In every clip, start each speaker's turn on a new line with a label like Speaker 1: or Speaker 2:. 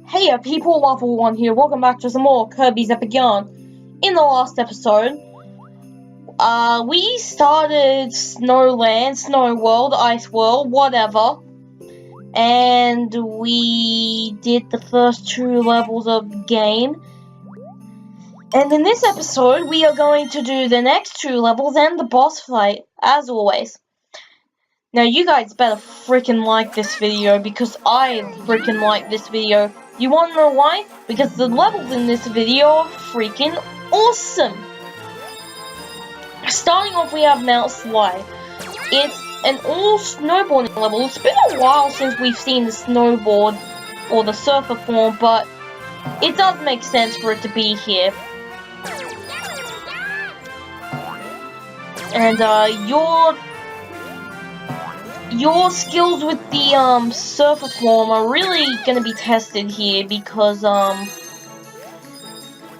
Speaker 1: Hey people, Level 1 here, welcome back to some more Kirby's Epic Yarn. In the last episode, we started Snowland, Snow World, Ice World, whatever. And we did the first 2 levels of the game. And in this episode, we are going to do the next 2 levels and the boss fight, as always. Now you guys better freaking like this video, because I freaking like this video. You wanna know why? Because the levels in this video are freaking awesome! Starting off, we have Mount Slide. It's an all-snowboarding level. It's been a while since we've seen the snowboard or the surfer form, but it does make sense for it to be here. And your skills with the surfer form are really gonna be tested here, because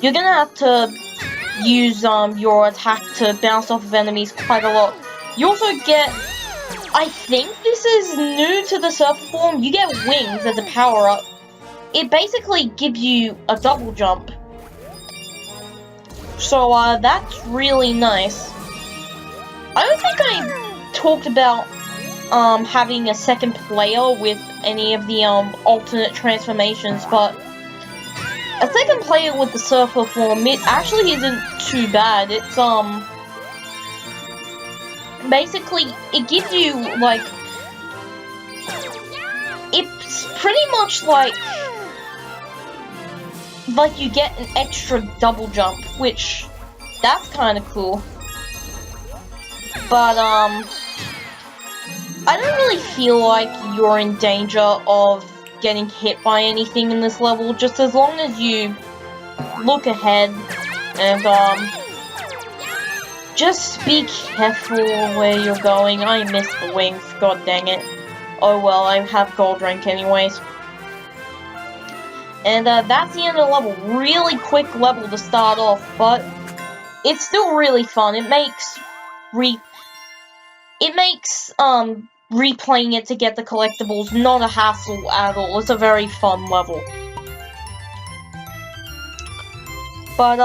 Speaker 1: you're gonna have to use your attack to bounce off of enemies quite a lot. You also get, I think this is new to the surfer form, you get wings as a power-up. It basically gives you a double jump. So that's really nice. I don't think I talked about having a second player with any of the alternate transformations, but a second player with the surfer form, it actually isn't too bad. It's basically it gives you like, it's pretty much like you get an extra double jump, which that's kind of cool. But I don't really feel like you're in danger of getting hit by anything in this level, just as long as you look ahead and just be careful where you're going. I missed the wings, god dang it. Oh well, I have gold rank anyways. And that's the end of the level. Really quick level to start off, but it's still really fun. It makes replaying it to get the collectibles not a hassle at all. It's a very fun level. But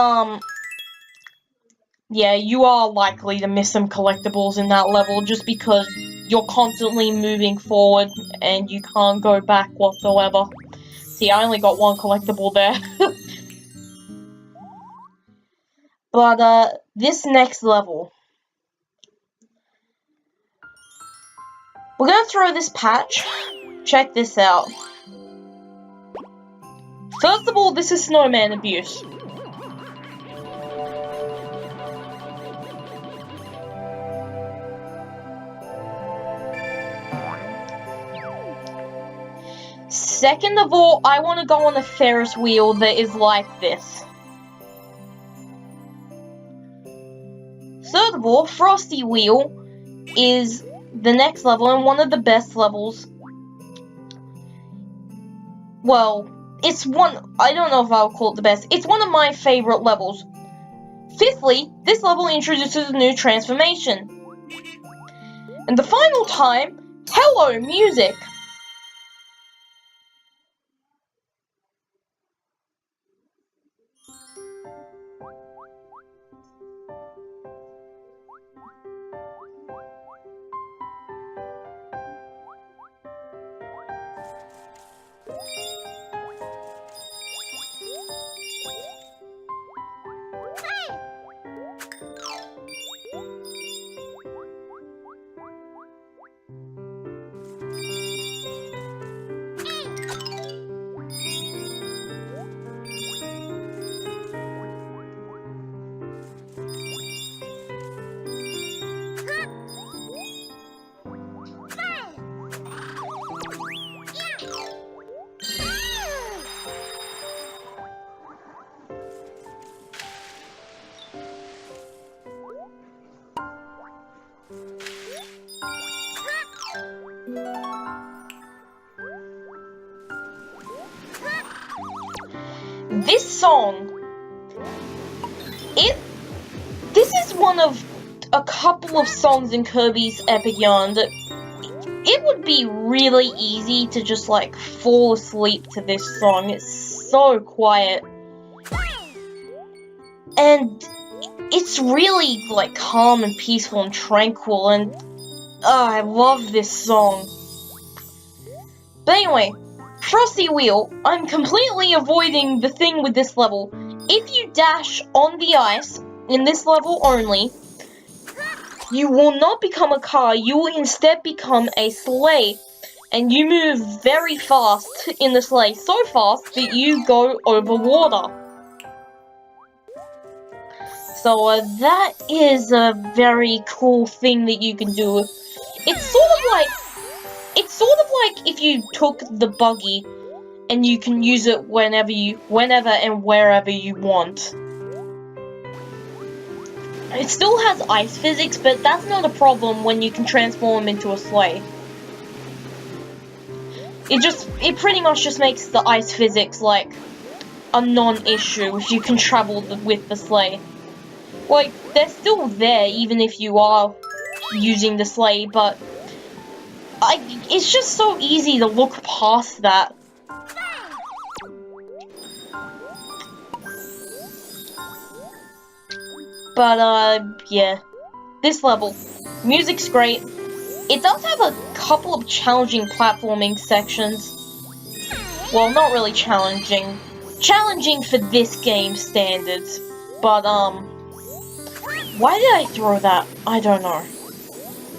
Speaker 1: yeah, you are likely to miss some collectibles in that level just because you're constantly moving forward and you can't go back whatsoever. See, I only got one collectible there. But this next level, we're gonna throw this patch. Check this out. First of all, this is snowman abuse. Second of all, I want to go on a Ferris wheel that is like this. Third of all, Frosty Wheel is the next level and one of the best levels. Well, it's one, I don't know if I'll call it the best. It's one of my favorite levels. Fifthly, this level introduces a new transformation. And the final time, hello music. This song, this is one of a couple of songs in Kirby's Epic Yarn that it would would be really easy to just, like, fall asleep to this song. It's so quiet. And it's really, like, calm and peaceful and tranquil, and I love this song. But anyway, Frosty Wheel, I'm completely avoiding the thing with this level. If you dash on the ice, in this level only, you will not become a car, you will instead become a sleigh. And you move very fast in the sleigh, so fast that you go over water. So that is a very cool thing that you can do. It's sort of like if you took the buggy and you can use it whenever and wherever you want. It still has ice physics, but that's not a problem when you can transform into a sleigh. It pretty much just makes the ice physics like a non-issue if you can travel with the sleigh. Like, they're still there even if you are using the sleigh, but it's just so easy to look past that. But, yeah. This level. Music's great. It does have a couple of challenging platforming sections. Well, not really challenging. Challenging for this game's standards. But, why did I throw that? I don't know.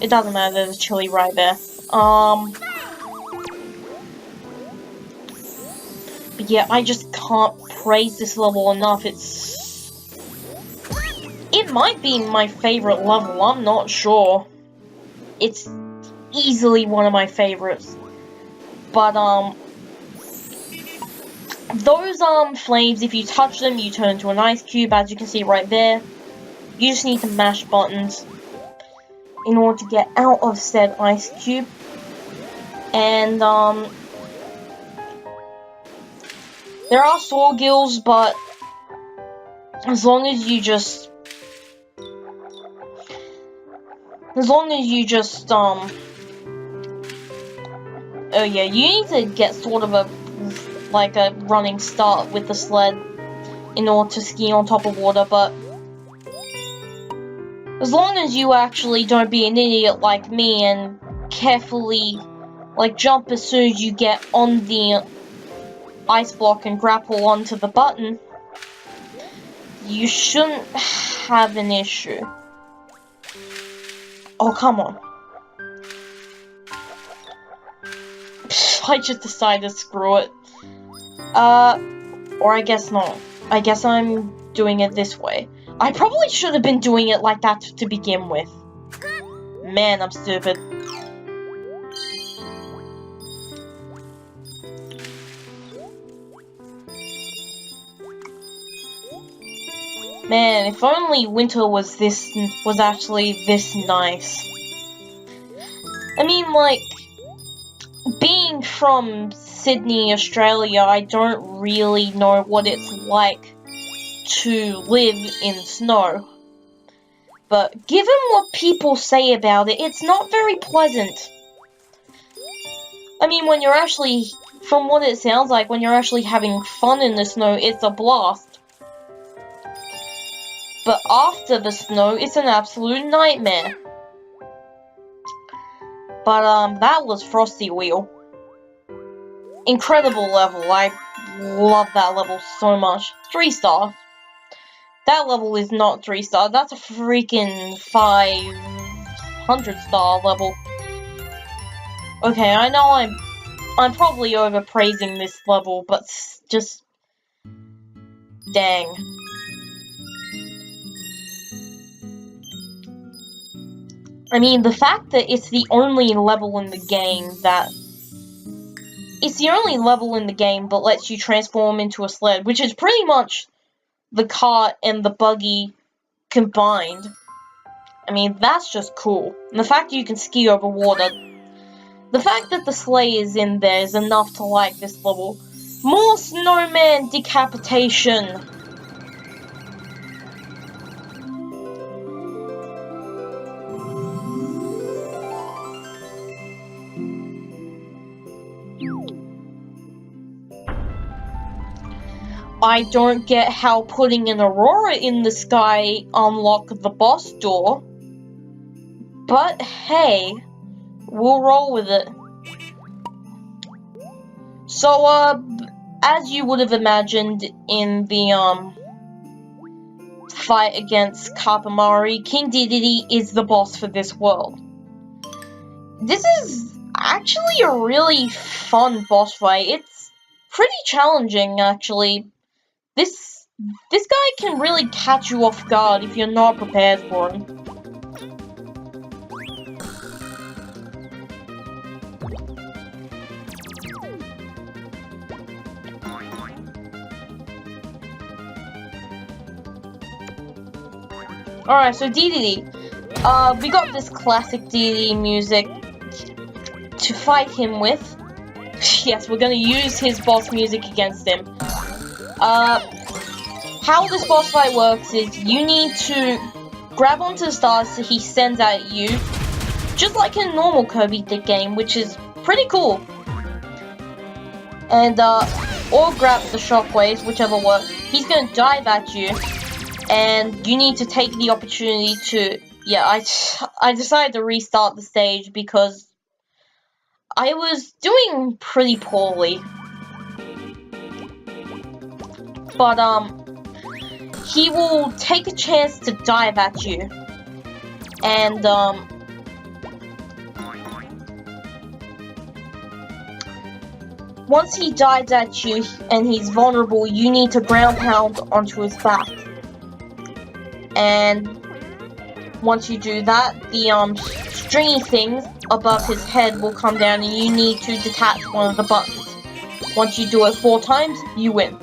Speaker 1: It doesn't matter, there's a chili right there. But yeah, I just can't praise this level enough. It might be my favorite level, I'm not sure. It's easily one of my favorites. But, those, flames, if you touch them, you turn into an ice cube, as you can see right there. You just need to mash buttons in order to get out of said ice cube. And, there are sword gills, but as long as you just, oh yeah, you need to get sort of a running start with the sled in order to ski on top of water, but as long as you actually don't be an idiot like me and carefully, like, jump as soon as you get on the ice block and grapple onto the button, you shouldn't have an issue. Oh, come on. I just decided to screw it. Or I guess not. I guess I'm doing it this way. I probably should have been doing it like that to begin with. Man, I'm stupid. Man, if only winter was actually this nice. I mean, like, being from Sydney, Australia, I don't really know what it's like to live in snow. But given what people say about it, it's not very pleasant. I mean, when you're actually, from what it sounds like, when you're actually having fun in the snow, it's a blast. But after the snow, it's an absolute nightmare. But, that was Frosty Wheel. Incredible level. I love that level so much. 3-star. That level is not 3-star. That's a freaking 500-star level. Okay, I know I'm probably overpraising this level, but just dang. I mean, the fact that it's the only level in the game that lets you transform into a sled, which is pretty much the cart and the buggy combined. I mean, that's just cool. And the fact that you can ski over water. The fact that the sleigh is in there is enough to like this level. More snowman decapitation. I don't get how putting an aurora in the sky unlocked the boss door. But hey, we'll roll with it. So, as you would have imagined in the, fight against Kapamari, King Dedede is the boss for this world. This is actually a really fun boss fight. It's pretty challenging, actually. This guy can really catch you off guard if you're not prepared for him. Alright, so Dedede. We got this classic Dedede music to fight him with. Yes, we're gonna use his boss music against him. How this boss fight works is you need to grab onto the stars that he sends at you, just like in a normal Kirby game, which is pretty cool. And, or grab the shockwaves, whichever works. He's gonna dive at you, and you need to take the opportunity to... Yeah, I decided to restart the stage because I was doing pretty poorly. But, he will take a chance to dive at you. And, once he dives at you and he's vulnerable, you need to ground pound onto his back. And once you do that, the stringy things above his head will come down and you need to detach one of the buttons. Once you do it 4 times, you win.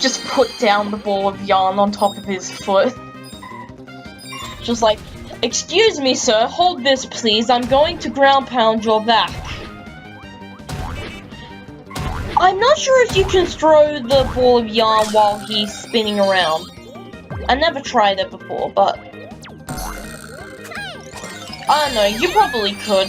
Speaker 1: Just put down the ball of yarn on top of his foot. Just like, excuse me sir, hold this please, I'm going to ground pound your back. I'm not sure if you can throw the ball of yarn while he's spinning around. I never tried it before, but... I don't know, you probably could.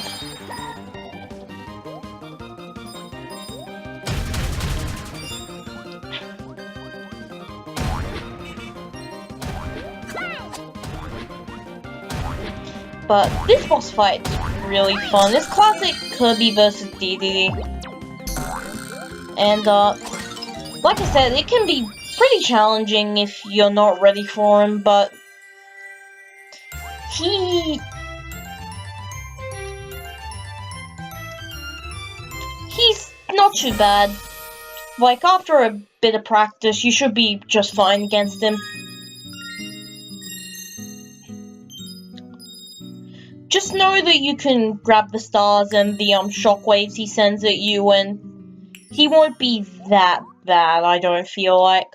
Speaker 1: But this boss fight's really fun. It's classic Kirby vs. Dedede. And, like I said, it can be pretty challenging if you're not ready for him, but... He's not too bad. Like, after a bit of practice, you should be just fine against him. Just know that you can grab the stars and the shockwaves he sends at you, and he won't be that bad, I don't feel like.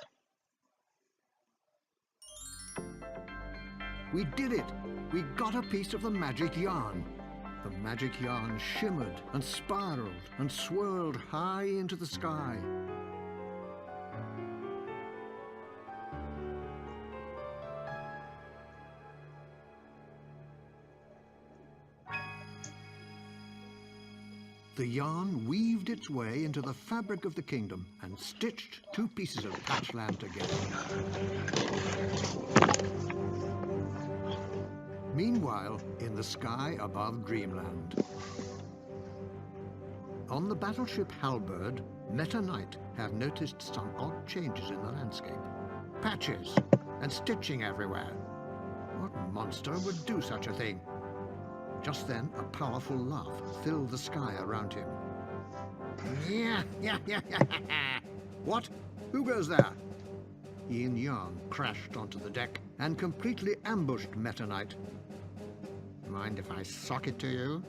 Speaker 2: We did it! We got a piece of the magic yarn. The magic yarn shimmered and spiraled and swirled high into the sky. The yarn weaved its way into the fabric of the kingdom and stitched 2 pieces of patchland together. Meanwhile, in the sky above Dreamland. On the battleship Halberd, Meta Knight have noticed some odd changes in the landscape. Patches and stitching everywhere. What monster would do such a thing? Just then, a powerful laugh filled the sky around him. What? Who goes there? Yin Yang crashed onto the deck and completely ambushed Meta Knight. Mind if I sock it to you?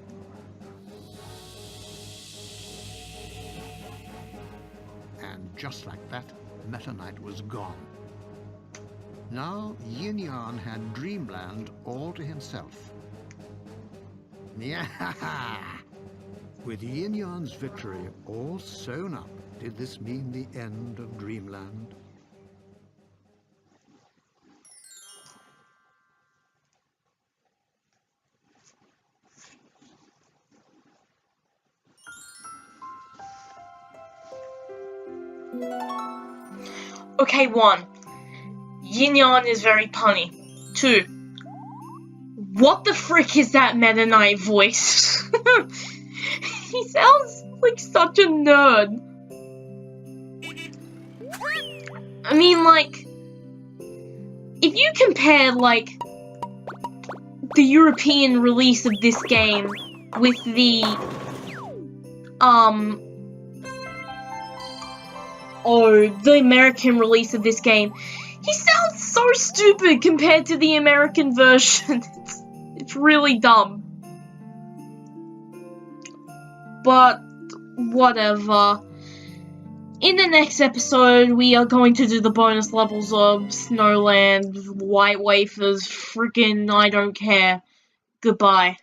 Speaker 2: And just like that, Meta Knight was gone. Now, Yin Yang had Dreamland all to himself. Yeah, With Yin Yan's victory all sewn up, did this mean the end of Dreamland?
Speaker 1: Okay, 1. Yin Yang is very punny. 2. What the frick is that Meta Knight voice? He sounds like such a nerd. I mean, like, if you compare, like, the European release of this game with the, the American release of this game, he sounds so stupid compared to the American version. It's really dumb. But, whatever. In the next episode, we are going to do the bonus levels of Snowland, White Wafers, freaking I don't care. Goodbye.